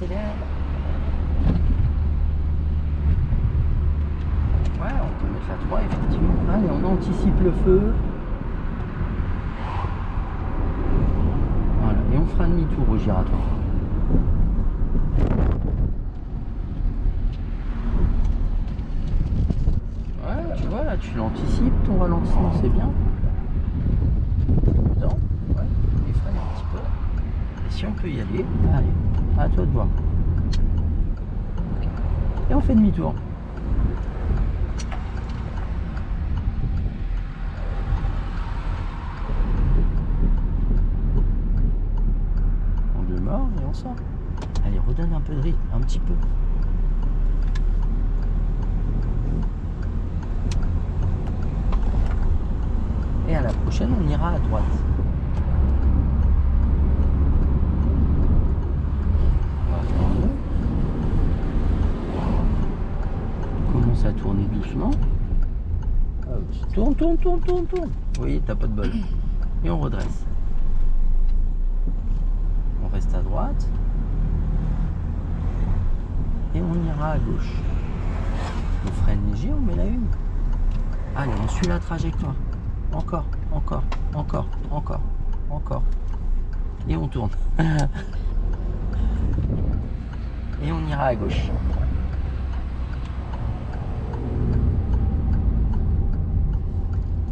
accélère. Ouais, on peut mettre la 3 effectivement. Allez, on anticipe le feu. Voilà, et on fera demi-tour au giratoire. Ouais, tu vois, là, tu l'anticipes, ton ralentissement, c'est bien. Dedans, ouais, et freine un petit peu. Et si on peut y aller, allez, à toi de voir. Et on fait demi-tour. Et on sort. Allez, redonne un peu de rythme, un petit peu. Et à la prochaine, on ira à droite. On va freiner. On commence à tourner doucement. Tourne, tourne, tourne, tourne, tourne. Oui, t'as pas de bol. Et on redresse. On reste à droite. Et on ira à gauche. On freine léger, on met la une. Allez, on suit la trajectoire. Encore, encore, encore, encore, encore. Et on tourne. Et on ira à gauche.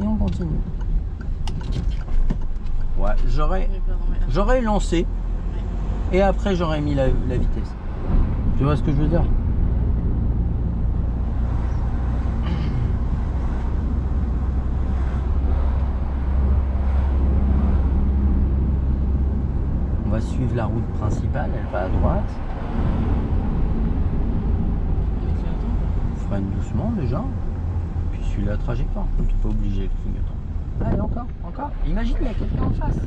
Et on continue. Ouais, j'aurais lancé. Et après, j'aurais mis la vitesse. Tu vois ce que je veux dire? On va suivre la route principale, elle va à droite. On freine doucement déjà. Puis suit la trajectoire. Tu n'es pas obligé le clignotant. Allez, encore, encore. Imagine, il y a quelqu'un en face.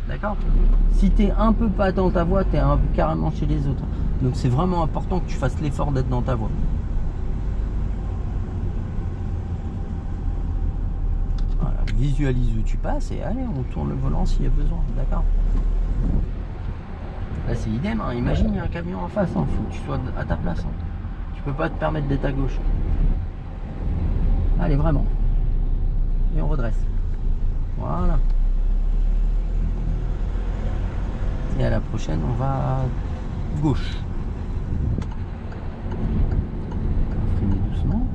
D'accord? Si tu es un peu pas dans ta voie, tu es carrément chez les autres. Donc c'est vraiment important que tu fasses l'effort d'être dans ta voie. Voilà, visualise où tu passes et allez, on tourne le volant s'il y a besoin. D'accord? Là c'est idem, hein. Imagine il y a un camion en face, il faut que tu sois à ta place. Hein. Tu peux pas te permettre d'être à gauche. Allez, vraiment. Et on redresse. Voilà. Et à la prochaine, on va à gauche. On va freiner doucement.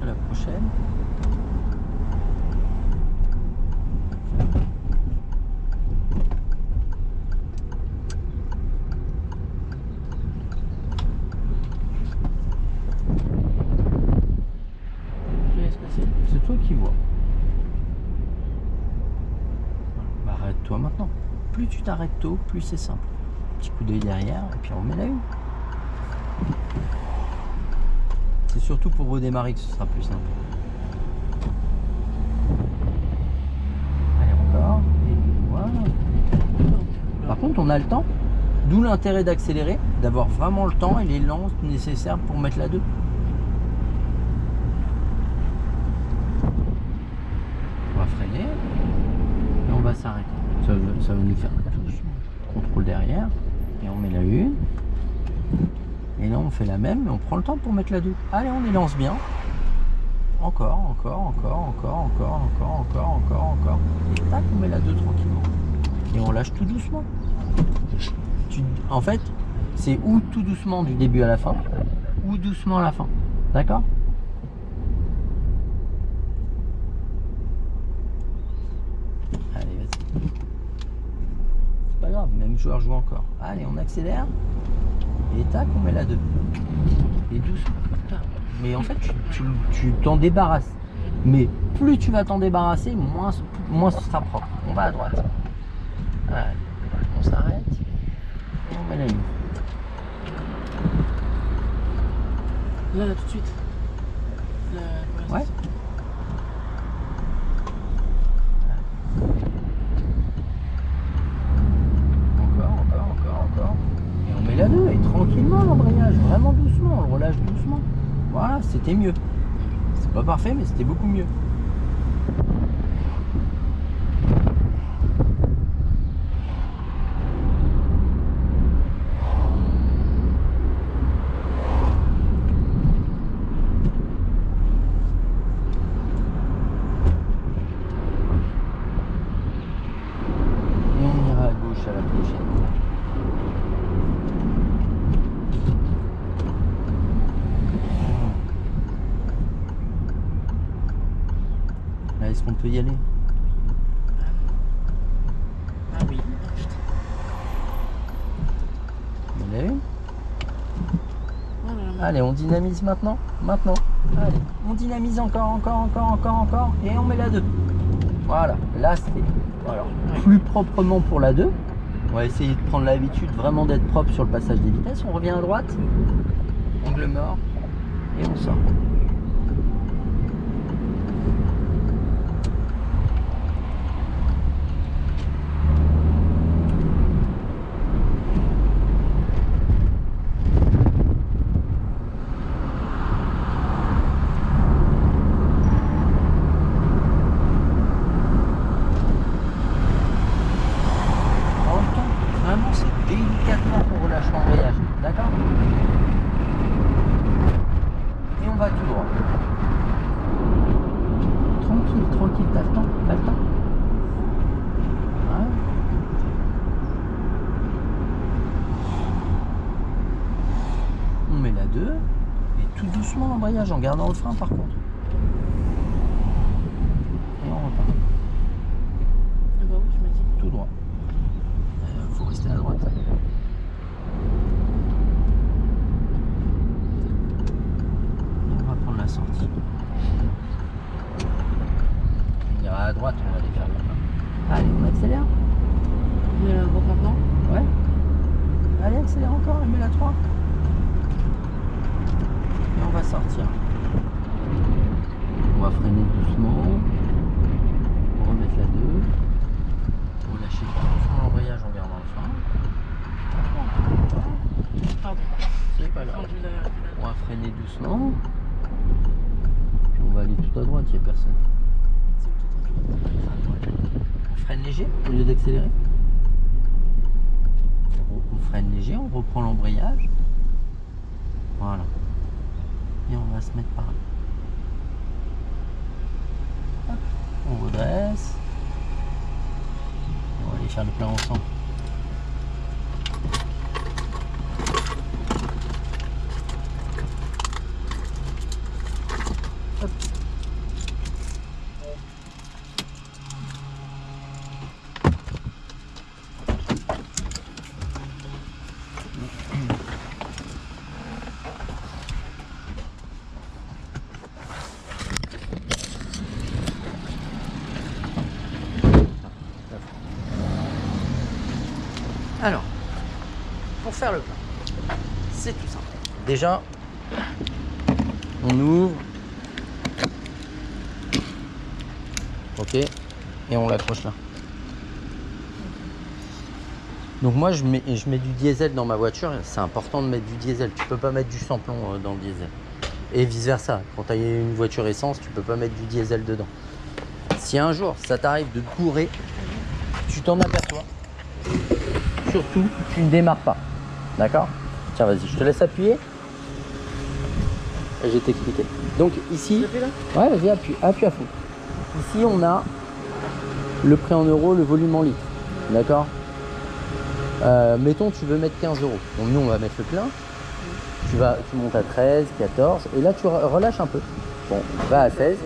À la prochaine. C'est toi qui vois. Bah, arrête-toi maintenant. Plus tu t'arrêtes tôt, plus c'est simple. Petit coup d'œil derrière et puis on met la une. C'est surtout pour redémarrer que ce sera plus simple. Allez, encore. Et voilà. Par contre, on a le temps. D'où l'intérêt d'accélérer, d'avoir vraiment le temps et l'élan nécessaire pour mettre la 2. On va freiner. Et on va s'arrêter. Ça va nous faire doucement. Contrôle derrière. Et on met la 1. Et là on fait la même, mais on prend le temps pour mettre la 2. Allez, on les lance bien. Encore, encore, encore, encore, encore, encore, encore, encore, encore. Et tac, on met la 2 tranquillement. Et on lâche tout doucement. En fait, c'est ou tout doucement du début à la fin, ou doucement à la fin. D'accord? Allez, vas-y. C'est pas grave, même joueur joue encore. Allez, on accélère. Et tac, on met la 2. Et doucement. Mais en fait, tu t'en débarrasses. Mais plus tu vas t'en débarrasser, moins ce sera propre. On va à droite. Allez, on s'arrête. Et on met la 1. Là, tout de suite. la conversation. Ouais. Encore. Et on met la 2 et tranquillement l'embrayage, vraiment doucement, on le relâche doucement. Voilà, c'était mieux. C'est pas parfait, mais c'était beaucoup mieux. Et on ira à gauche à la prochaine. Là, est-ce qu'on peut y aller? Ah oui. Oh, putain. Il y en a une. Oh là là. Allez, on dynamise maintenant. Allez, on dynamise encore. Et on met la 2. Voilà, là c'est. Alors, plus proprement pour la 2. On va essayer de prendre l'habitude vraiment d'être propre sur le passage des vitesses. On revient à droite. Angle mort. Et on sort. Vraiment, c'est délicatement qu'on relâche l'embrayage, d'accord? Et on va tout droit. Tranquille, t'as le temps. Ouais. On met la 2 et tout doucement l'embrayage en gardant le frein par contre. Et on repart. Ah bah oui, tu m'as dit. Tout droit. Faut rester à droite. Et on va prendre la sortie. On ira à droite, on va aller faire le plein. Allez, on accélère. On est là maintenant. Ouais. Allez, accélère encore, et mets la 3. Et on va sortir. On va freiner doucement. On va remettre la 2. Relâcher doucement l'embrayage en gardant le frein. Pardon. C'est pas grave. Rendu la- On va freiner doucement. Puis on va aller tout à droite, il n'y a personne. C'est tout à fait. On freine léger au lieu d'accélérer. On freine léger, on reprend l'embrayage. Voilà. Et on va se mettre par là. Hop. On redresse. On va aller faire le plein ensemble. Hop. Alors, pour faire le plein, c'est tout simple. Déjà, on ouvre. Ok, et on l'accroche là. Donc moi je mets du diesel dans ma voiture, c'est important de mettre du diesel, tu peux pas mettre du samplon dans le diesel. Et vice versa, quand tu as une voiture essence, tu peux pas mettre du diesel dedans. Si un jour ça t'arrive de bourrer, tu t'en aperçois. Surtout, tu ne démarres pas. D'accord? Tiens, vas-y, je te laisse appuyer. Et je vais t'expliquer. Donc ici, J'appuie là? ouais, vas-y, appuie à fond. Ici, on a le prix en euros, le volume en litres. D'accord? Mettons, tu veux mettre 15 euros. Donc nous, on va mettre le plein. Tu montes à 13, 14. Et là, tu relâches un peu. Bon, va à 16.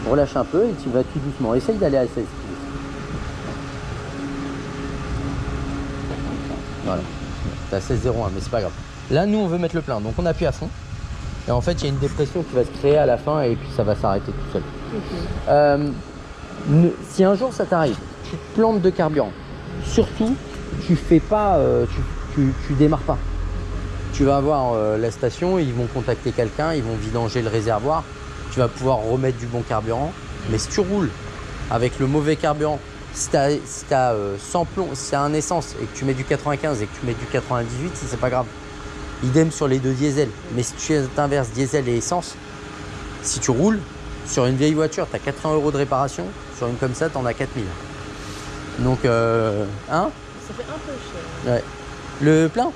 Relâche un peu et tu vas tout doucement. Essaye d'aller à 16. Voilà. T'es à 16,01, mais c'est pas grave. Là, nous, on veut mettre le plein. Donc, on appuie à fond. Et en fait, il y a une dépression qui va se créer à la fin et puis ça va s'arrêter tout seul. Ok. Si un jour ça t'arrive, tu te plantes de carburant, surtout, tu fais pas, tu démarres pas. tu vas avoir la station, ils vont contacter quelqu'un, ils vont vidanger le réservoir. Tu vas pouvoir remettre du bon carburant. Mais si tu roules avec le mauvais carburant, si tu as 100 plombs, si tu as un essence et que tu mets du 95 et que tu mets du 98, c'est pas grave. Idem sur les deux diesels. Mais si tu inverses diesel et essence, si tu roules sur une vieille voiture, tu as 80 € de réparation. Sur une comme ça, tu en as 4000. Donc, hein? Ça fait un peu cher. Ouais. Le plein?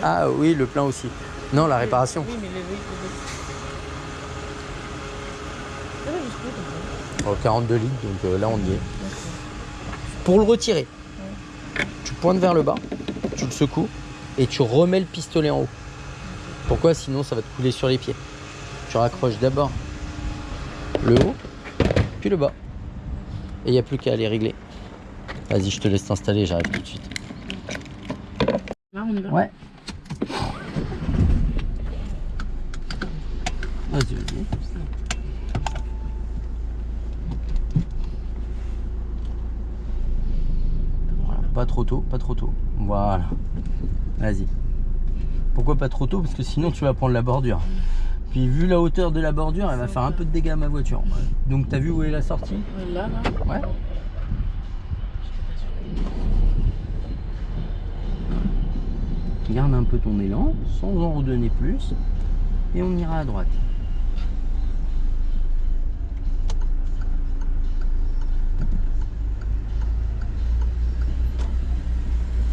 Ah oui, le plein aussi. Non, la réparation. Oui, mais oui. Ça va jusqu'où, comme ça? Oh, 42 litres, donc là on y est. Pour le retirer, tu pointes vers le bas, tu le secoues et tu remets le pistolet en haut. Pourquoi? Sinon ça va te couler sur les pieds. Tu raccroches d'abord le haut, puis le bas. Et il n'y a plus qu'à aller régler. Vas-y, je te laisse t'installer, j'arrive tout de suite. Là, on y va? Ouais. Vas-y, vas-y. Voilà, pas trop tôt, pas trop tôt. Voilà. Vas-y. Pourquoi pas trop tôt? Parce que sinon tu vas prendre la bordure. Puis vu la hauteur de la bordure, elle va faire un peu de dégâts à ma voiture. Donc t'as vu où est la sortie? Là. Ouais. Garde un peu ton élan, sans en redonner plus. Et on ira à droite.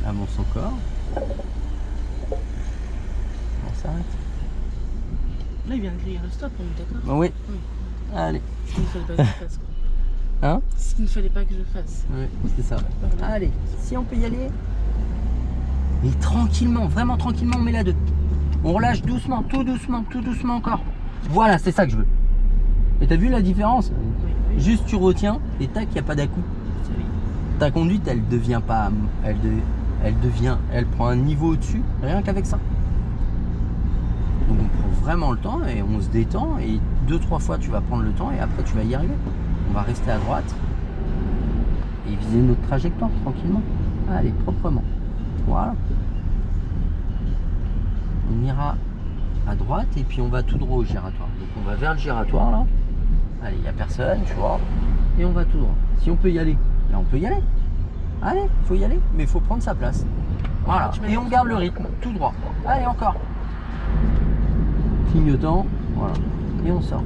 Avance encore. On s'arrête. Là, il vient de griller le stop, on est d'accord? Oui. Oui. Allez. Ce qu'il ne fallait pas que je fasse, quoi. Hein? Ce qu'il ne fallait pas que je fasse. Oui, c'est ça. Allez, si on peut y aller. Et tranquillement, vraiment tranquillement, on met la 2. On relâche doucement, tout doucement encore. Voilà, c'est ça que je veux. Et t'as vu la différence? Oui. Juste tu retiens et tac, il n'y a pas d'à-coup. Oui. Ta conduite, elle devient pas... Elle prend un niveau au-dessus, rien qu'avec ça. Donc on prend vraiment le temps et on se détend. Et 2-3 fois, tu vas prendre le temps et après, tu vas y arriver. On va rester à droite et viser notre trajectoire tranquillement. Allez, proprement. Voilà. On ira à droite et puis on va tout droit au giratoire. Donc on va vers le giratoire là. Allez, il n'y a personne, tu vois. Et on va tout droit. Si on peut y aller, là on peut y aller. Allez, il faut y aller, mais il faut prendre sa place. Voilà. Et on garde le rythme, tout droit. Allez, encore. Clignotant, voilà. Et on sort.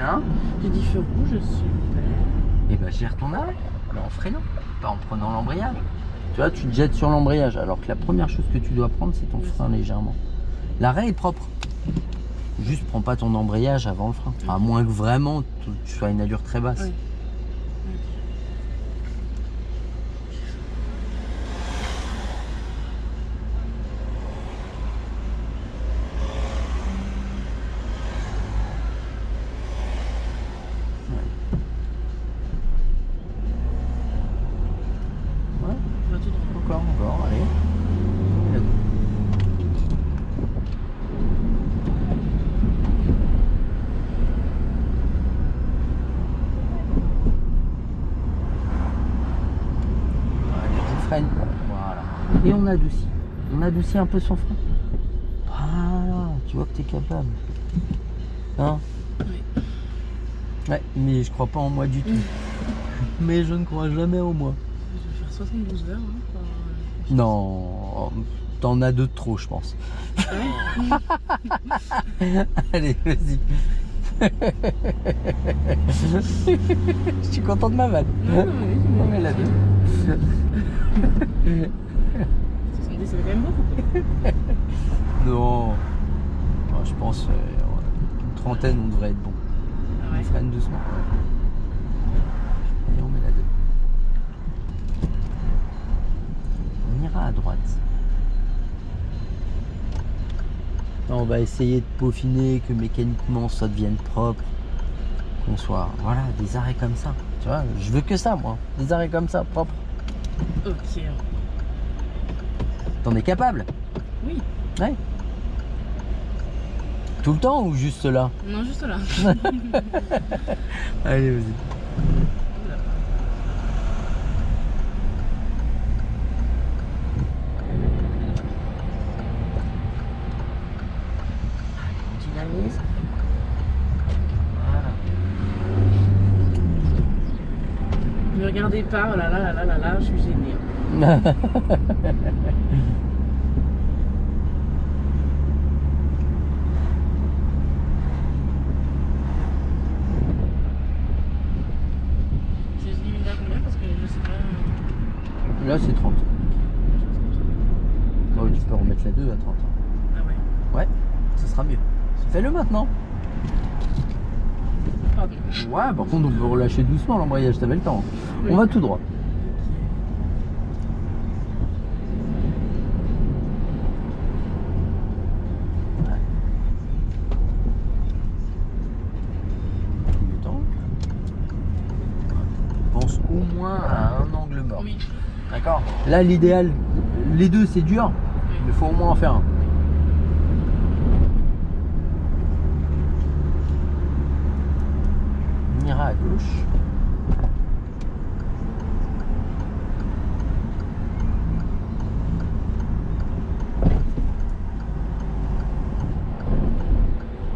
Hein? J'ai dit feu rouge, super. Et bah gère ton arrêt, mais en freinant, pas en prenant l'embrayage. Tu vois, tu te jettes sur l'embrayage, alors que la première chose que tu dois prendre, c'est ton frein légèrement. L'arrêt est propre. Juste prends pas ton embrayage avant le frein. À moins que vraiment tu sois à une allure très basse. Oui. Ouais, On va tout droit. encore, allez. Freine. Voilà. Et on adoucit. On adoucit un peu son frein. Voilà, tu vois que tu es capable. Hein? Oui. Ouais, mais je crois pas en moi du tout. Mais je ne crois jamais en moi. Je vais faire 72 heures. Hein, par... Non, t'en as deux de trop, je pense. Allez, vas-y. Je suis content de ma vanne. Non, mais la deux. 70, c'est quand même beaucoup. Non. Je pense une trentaine, on devrait être bon. Ah ouais. On freine doucement. Et on met la 2. On ira à droite. Là, on va essayer de peaufiner, que mécaniquement ça devienne propre. Qu'on soit, voilà, des arrêts comme ça. Tu vois, je veux que ça, moi. Des arrêts comme ça, propres. Ok. T'en es capable? Oui. Ouais. Tout le temps ou juste là? Non, juste là. Allez, vas-y. On dynamise. Voilà. Ne regardez pas, oh là là là là là là, je suis gênée. J'ai limité à combien parce que je sais pas. Là, c'est 30. Oh, tu peux remettre la 2 à 30. Ah ouais. Ouais, ça sera mieux. Fais-le maintenant. Pardon. Ouais, par contre, on peut relâcher doucement l'embrayage, t'avais le temps. Oui. On va tout droit. Ouais. Du temps. Pense au moins à un angle mort. Oui. D'accord. Là, l'idéal, les deux, c'est dur, mais il faut au moins en faire un. On ira à gauche.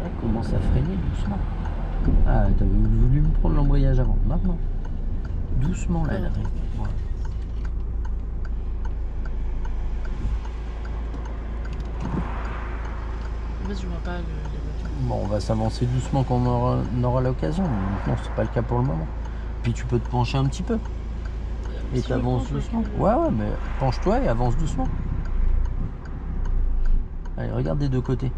Elle commence à freiner doucement. Ah, t'avais voulu me prendre l'embrayage avant. Maintenant. Doucement, là, elle arrive. Voilà. En fait, je vois pas les voitures. Bon, on va s'avancer doucement quand on aura l'occasion. Maintenant, c'est pas le cas pour le moment. Puis tu peux te pencher un petit peu. Et Si je t'avances penche, doucement. je- Ouais, ouais, mais penche-toi et avance doucement. Allez, regarde des deux côtés.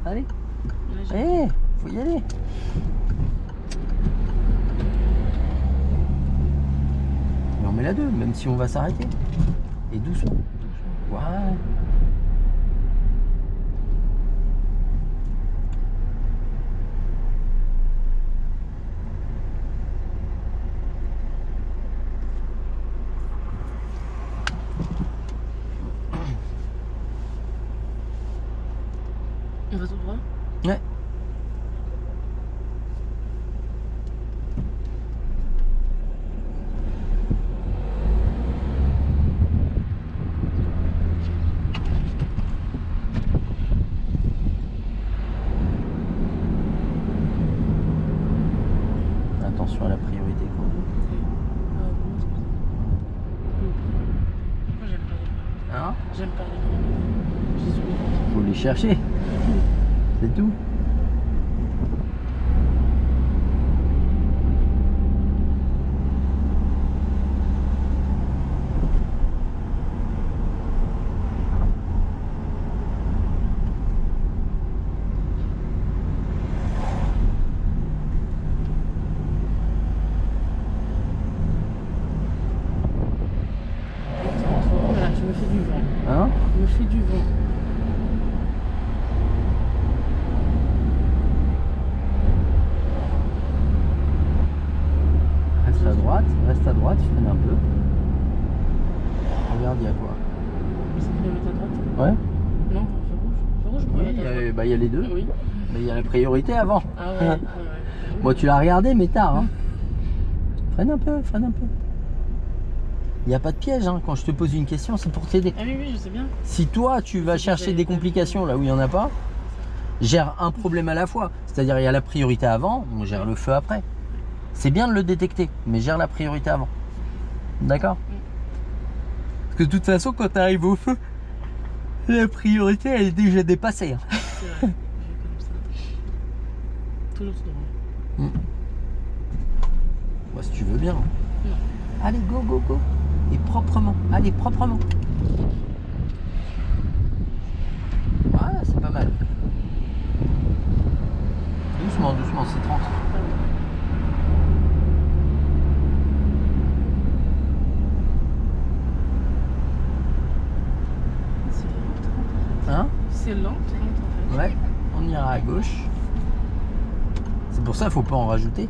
Allez, Là, j'ai- allez, faut y aller. Et on met la 2, même si on va s'arrêter. Et doucement. Ouais. On va tout droit. Ouais. Attention à la priorité quand même. Ah, comment c'est ça? Moi, j'aime pas les priorités. Hein? J'aime pas les priorités. Jésus. Faut les chercher. C'est tout. Voilà, je me fais du vent. Hein? Je me fais du vent. Reste à droite, freine un peu. Regarde, il y a quoi? C'est qu'il mettre à droite? Ouais? Non, feu rouge. Feu rouge, je pourrais Oui, mettre à droite. il y a les deux. Oui. Mais il y a la priorité avant. Ah ouais, ouais. Moi, tu l'as regardé, mais tard. Hein. Freine un peu, freine un peu. Il n'y a pas de piège. Hein. Quand je te pose une question, c'est pour t'aider. Ah oui, oui, je sais bien. Si toi, tu vas chercher des complications là où il n'y en a pas, gère un problème à la fois. C'est-à-dire, il y a la priorité avant, on gère le feu après. C'est bien de le détecter, mais gère la priorité avant. D'accord? Parce que de toute façon, quand tu arrives au feu, la priorité, elle est déjà dépassée. Hein. C'est vrai. Je fais comme ça. Toujours tout droit. Moi, si tu veux bien. Non. Allez, go, go, go. Et proprement. Allez, proprement. Voilà, c'est pas mal. Doucement, doucement, c'est 30. Hein? C'est lent, 30 en fait. Ouais, on ira à gauche. C'est pour ça qu'il faut pas en rajouter.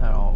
Alors,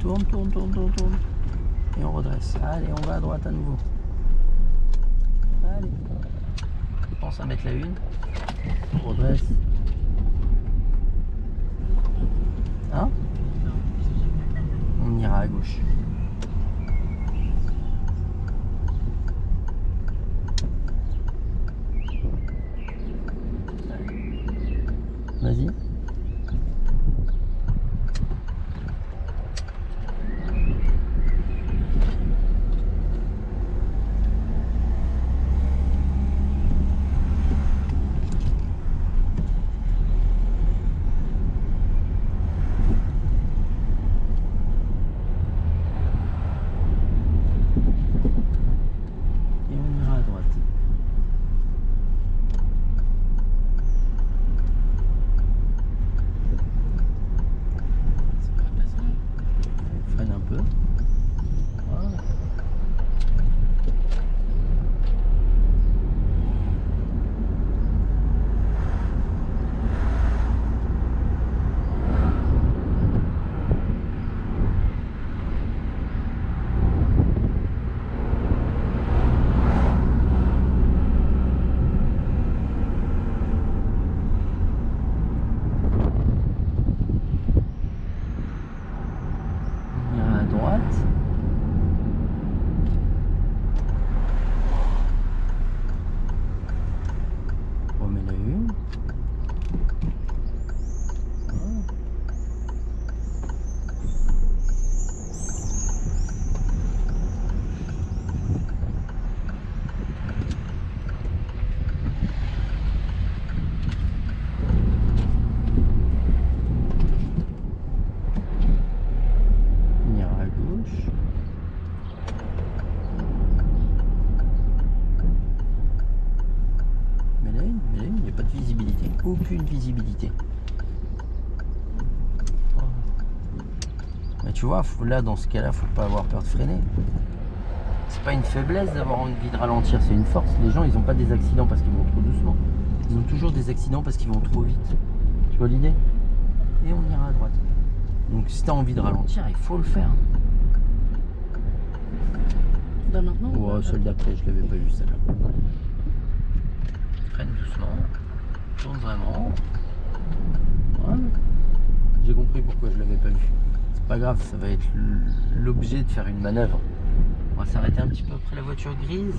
Tourne, tourne, tourne, tourne, tourne. Et on redresse. Allez, on va à droite à nouveau. Allez. Pense à mettre la une. On redresse. Hein? Non, c'est jamais. On ira à gauche. Vas-y. Et on ira à droite. C'est pas passant. Freine un peu. Voilà. On ira à droite. On remet la une. Voilà. On ira à gauche. Mais là, il n'y a pas de visibilité. Aucune visibilité. Mais tu vois, là, dans ce cas-là, faut pas avoir peur de freiner. C'est pas une faiblesse d'avoir envie de ralentir, c'est une force. Les gens, ils n'ont pas des accidents parce qu'ils vont trop doucement. Ils ont toujours des accidents parce qu'ils vont trop vite. Tu vois l'idée? Et on ira à droite. Donc si tu as envie de ralentir, il faut le faire. Là maintenant ou Oh, pas? celle d'après, je l'avais pas vue celle-là. Freine doucement. Tourne vraiment. Voilà. J'ai compris pourquoi je l'avais pas vue. C'est pas grave, ça va être l'objet de faire une manœuvre. On va s'arrêter un petit peu après la voiture grise.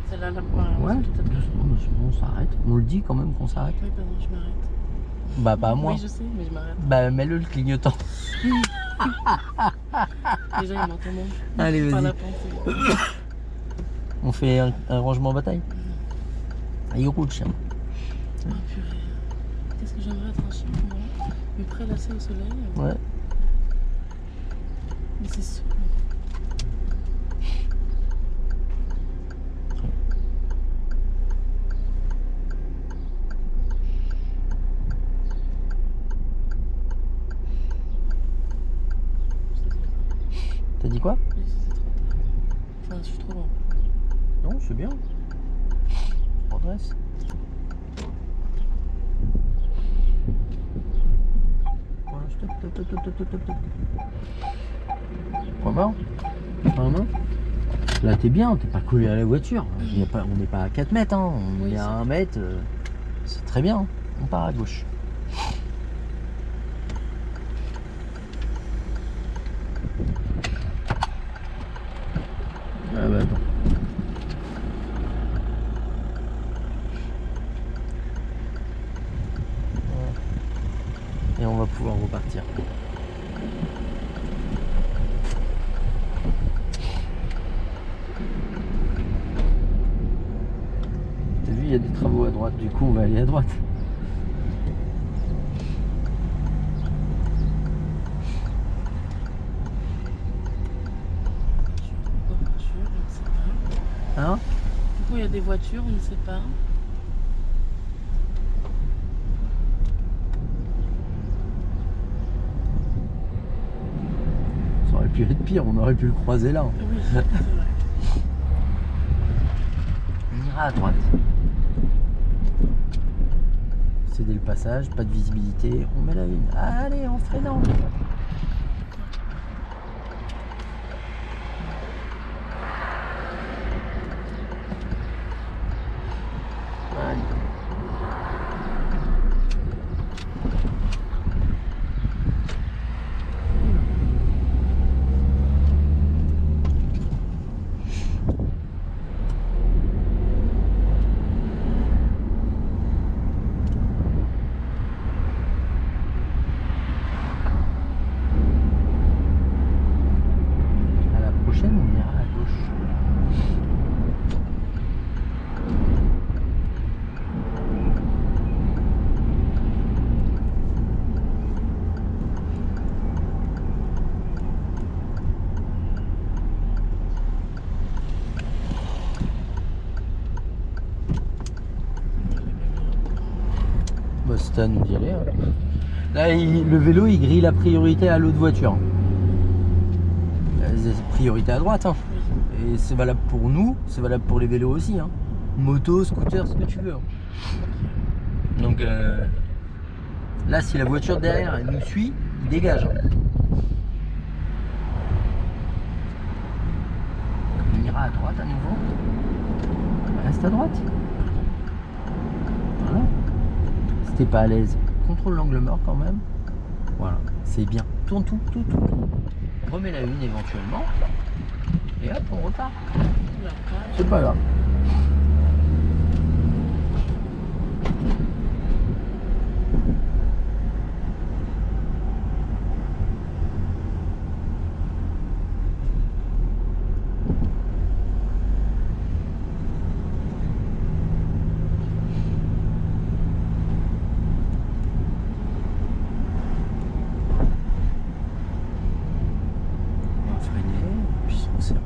Celle-là, là, Ouais, tout à fait. doucement, doucement, on s'arrête. On le dit quand même qu'on s'arrête. Oui, pardon, je m'arrête. Bah pas moi. Oui, je sais, mais je m'arrête. Bah mets-le le clignotant. Déjà, il m'entend moins. Allez, Par vas-y. la pensée. On fait un rangement bataille. Il roule, chien. Oh purée. Qu'est-ce que j'aimerais être un chien, moi. Mais prélassé au soleil. Ouais. Mais c'est sûr. T'as dit quoi? Oui, c'est trop tard. Enfin, je suis trop loin. Non, c'est bien. Progresse. Voilà, stop, stop, stop, stop, stop, stop, stop. Point mort. Point main. Là, t'es bien, t'es pas collé à la voiture. On n'est pas à 4 mètres, hein. On Oui, est à c'est 1 mètre. C'est très bien. On part à gauche. Ah bah attends. Et on va pouvoir repartir. T'as vu, il y a des travaux à droite, du coup on va aller à droite. Voiture, on ne sait pas. Hein? Du coup, il y a des voitures, on ne sait pas. Ça aurait pu être pire, on aurait pu le croiser là. Oui, c'est vrai. On ira à droite. Céder le passage, pas de visibilité, on met la une. Allez, en freinant. prochaine, on ira à gauche. Bah, c'est à nous d'y aller. Hein. Là, le vélo, il grille la priorité à l'autre voiture. C'est priorité à droite. Hein. Et c'est valable pour nous, c'est valable pour les vélos aussi. Hein. Moto, scooter, ce que tu veux. Hein. Donc là, si la voiture derrière elle nous suit, il dégage. Hein. On ira à droite à nouveau. Reste à droite. Voilà. Si t'es pas à l'aise, contrôle l'angle mort quand même. Voilà, c'est bien. Tourne tout. Remets la une éventuellement. Et hop, on repart. C'est pas grave.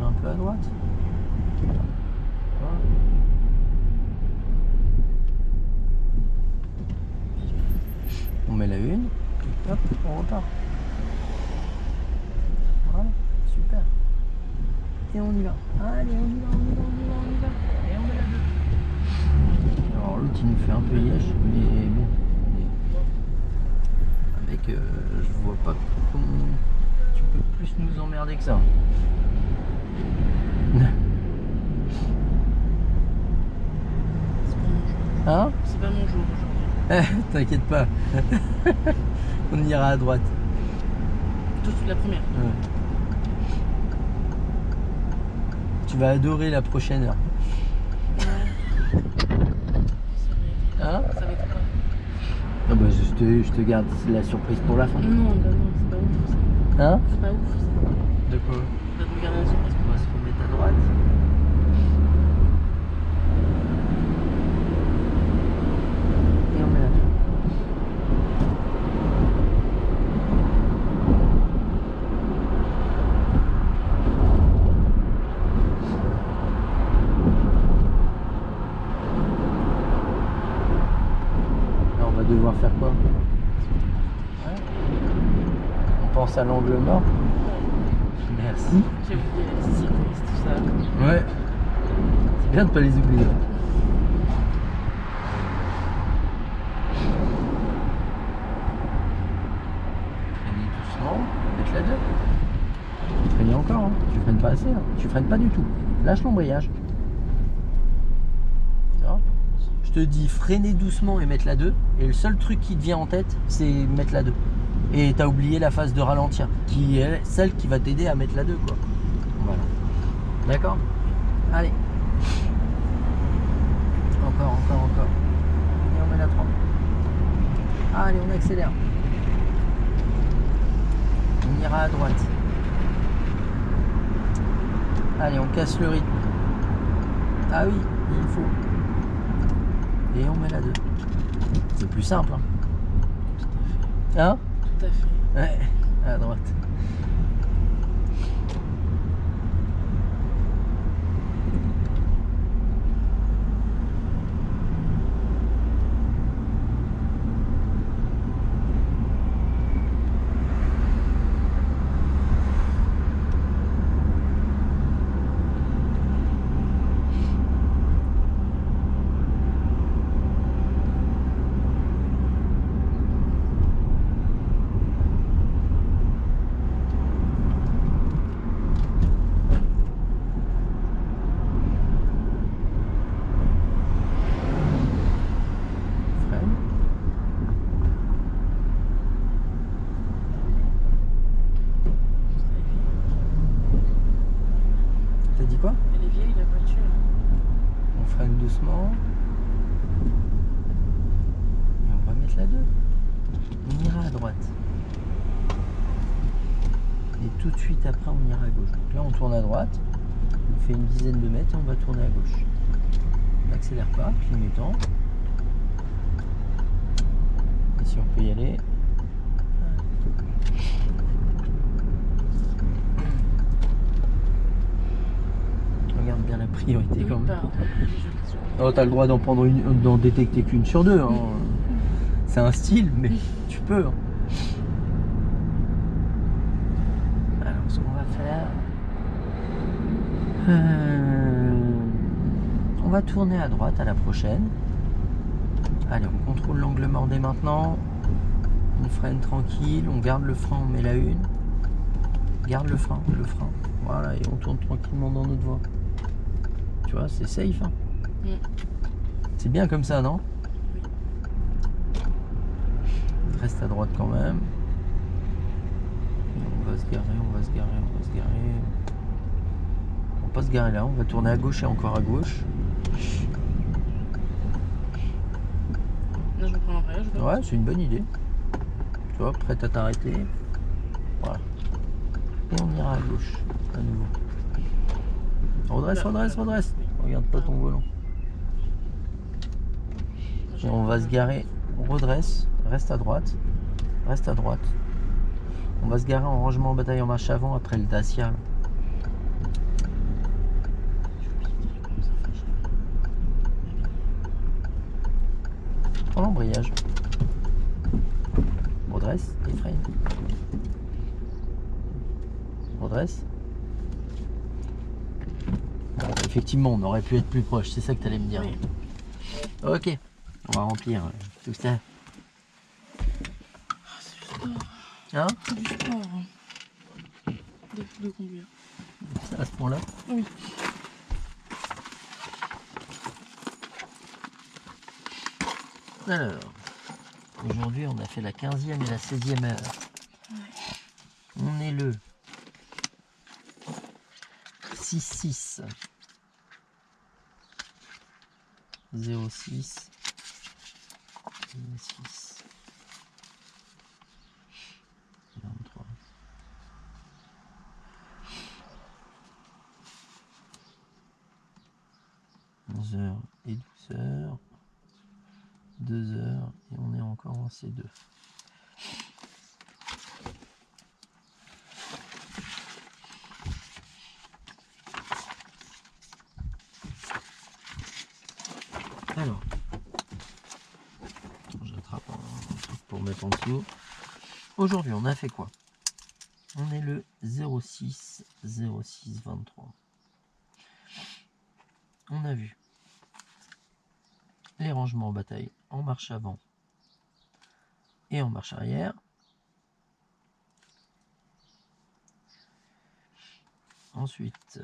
Un peu à droite. Voilà. On met la une, et hop, on repart. Voilà, super. Et on y va. Allez, on y va. Et on met la 2. Alors l'autre il nous fait un peu yèche, mais bon. Avec, je vois pas comment tu peux plus nous emmerder que ça. Hein? C'est pas mon jour aujourd'hui. T'inquiète pas. On ira à droite. Tout de suite la première. Ouais. Tu vas adorer la prochaine heure. Ouais. Hein? Ça va être quoi? Ah bah je te garde la surprise pour la fin. Non, bah non, c'est pas ouf ça. Hein? C'est pas ouf ça. De quoi? Tu vas me garder la surprise. On va se remettre à droite. Et on met la 2. Alors on va devoir faire quoi? Ouais. On pense à l'angle mort. Merci. J'ai oublié les cyclistes, tout ça. Ouais. C'est bien de pas les oublier. Freinez doucement, mettre la 2. Freinez encore, hein. Tu freines pas assez, hein. Tu freines pas du tout. Lâche l'embrayage. Je te dis freiner doucement et mettre la 2. Et le seul truc qui te vient en tête, c'est mettre la 2. Et t'as oublié la phase de ralentir, qui est celle qui va t'aider à mettre la 2, quoi. Voilà. D'accord? Allez. Encore. Et on met la 3. Allez, on accélère. On ira à droite. Allez, on casse le rythme. Ah oui, il faut. Et on met la 2. C'est plus simple, hein? Hein? Tout à fait. Ouais, à droite. T'as dit quoi? Elle est vieille la voiture. On freine doucement. Et on va mettre la 2. On ira à droite. Et tout de suite après, on ira à gauche. Donc là, on tourne à droite. On fait une dizaine de mètres et on va tourner à gauche. On n'accélère pas, clignotant. Et si on peut y aller. Regarde bien la priorité quand même. Oh, t'as le droit d'en prendre une, d'en détecter qu'une sur deux. Hein. C'est un style, mais tu peux. Hein. Alors, ce qu'on va faire, on va tourner à droite à la prochaine. Allez, on contrôle l'angle mort dès maintenant. On freine tranquille, on garde le frein, on met la une. Garde le frein. Voilà, et on tourne tranquillement dans notre voie. Tu vois, c'est safe. Hein. C'est bien comme ça, non? Reste à droite quand même. On va se garer. On va pas se garer là, on va tourner à gauche et encore à gauche. Là, je reprends l'embrayage. Ouais, c'est une bonne idée. Tu vois, prête à t'arrêter. Voilà. Et on ira à gauche, à nouveau. Redresse. Regarde pas ton volant. Et on va se garer. On redresse. Reste à droite. On va se garer en rangement en bataille en marche avant après le Dacia. Là. Prends l'embrayage. Redresse et freine. Redresse. Bon, effectivement, on aurait pu être plus proche, c'est ça que tu allais me dire. Oui. Ok, on va remplir tout ça. C'est du sport. Hein? C'est du sport. De conduire. À ce point-là? Oui. Alors, aujourd'hui on a fait la 15e et la 16e heure. Ouais. On est le 6-6 06 06 23 11h et 12h 2h et on est encore en C2. Alors, j'attrape un truc pour mettre en dessous. Aujourd'hui, on a fait quoi? On est le 06 06 23. On a vu les rangements en bataille en marche avant et en marche arrière. Ensuite,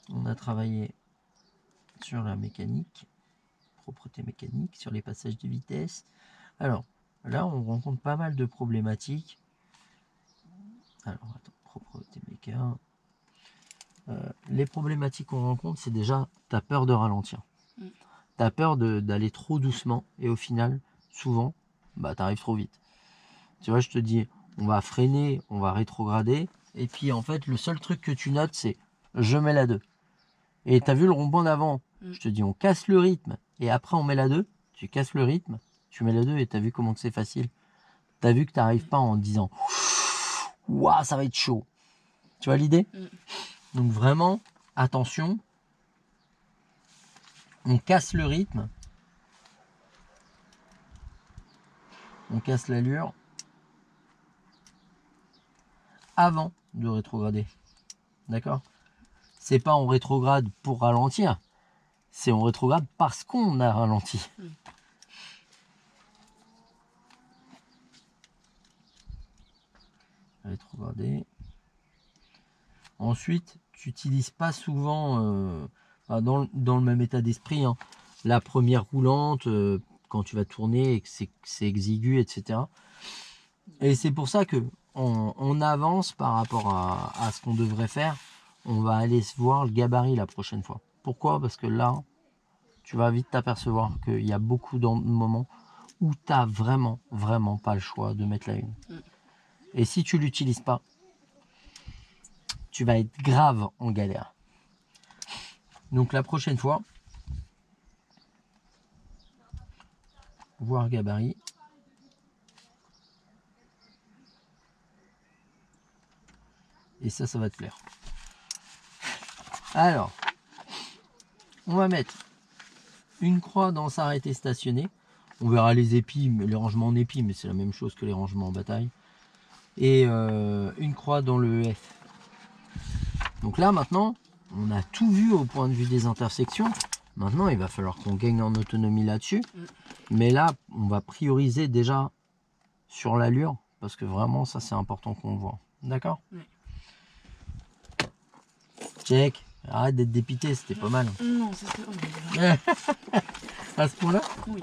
on a travaillé sur la mécanique, propreté mécanique, sur les passages de vitesse. Alors, là, on rencontre pas mal de problématiques. Alors, attends, propreté méca. Les problématiques qu'on rencontre, c'est déjà, tu as peur de ralentir. Tu as peur d'aller trop doucement et au final, souvent, bah, tu arrives trop vite. Tu vois, je te dis, on va freiner, on va rétrograder. Et puis, en fait, le seul truc que tu notes, c'est je mets la 2. Et tu as vu le rond-point d'avant? Je te dis, on casse le rythme et après, on met la 2. Tu casses le rythme, tu mets la 2 et tu as vu comment c'est facile. Tu as vu que tu n'arrives pas en disant waouh, ça va être chaud. Tu vois l'idée? Donc, vraiment, attention. On casse le rythme. On casse l'allure avant de rétrograder. D'accord? C'est pas on rétrograde pour ralentir. C'est on rétrograde parce qu'on a ralenti. Rétrograder. Ensuite, tu n'utilises pas souvent, dans le même état d'esprit, hein, la première roulante, quand tu vas tourner et que c'est exigu, etc. Et c'est pour ça que on avance par rapport à ce qu'on devrait faire. On va aller se voir le gabarit la prochaine fois. Pourquoi? Parce que là, tu vas vite t'apercevoir qu'il y a beaucoup de moments où tu n'as vraiment pas le choix de mettre la une. Et si tu l'utilises pas, tu vas être grave en galère. Donc la prochaine fois, voir gabarit. Et ça va te plaire. Alors, on va mettre une croix dans s'arrêter stationné. On verra les épis, les rangements en épis, mais c'est la même chose que les rangements en bataille. Et une croix dans le F. Donc là maintenant, on a tout vu au point de vue des intersections. Maintenant, il va falloir qu'on gagne en autonomie là-dessus. Mais là, on va prioriser déjà sur l'allure, parce que vraiment, ça c'est important qu'on le voit. D'accord? Oui. Check. Arrête d'être dépité, c'était pas mal. Non, c'était horrible. À ce point-là? Oui.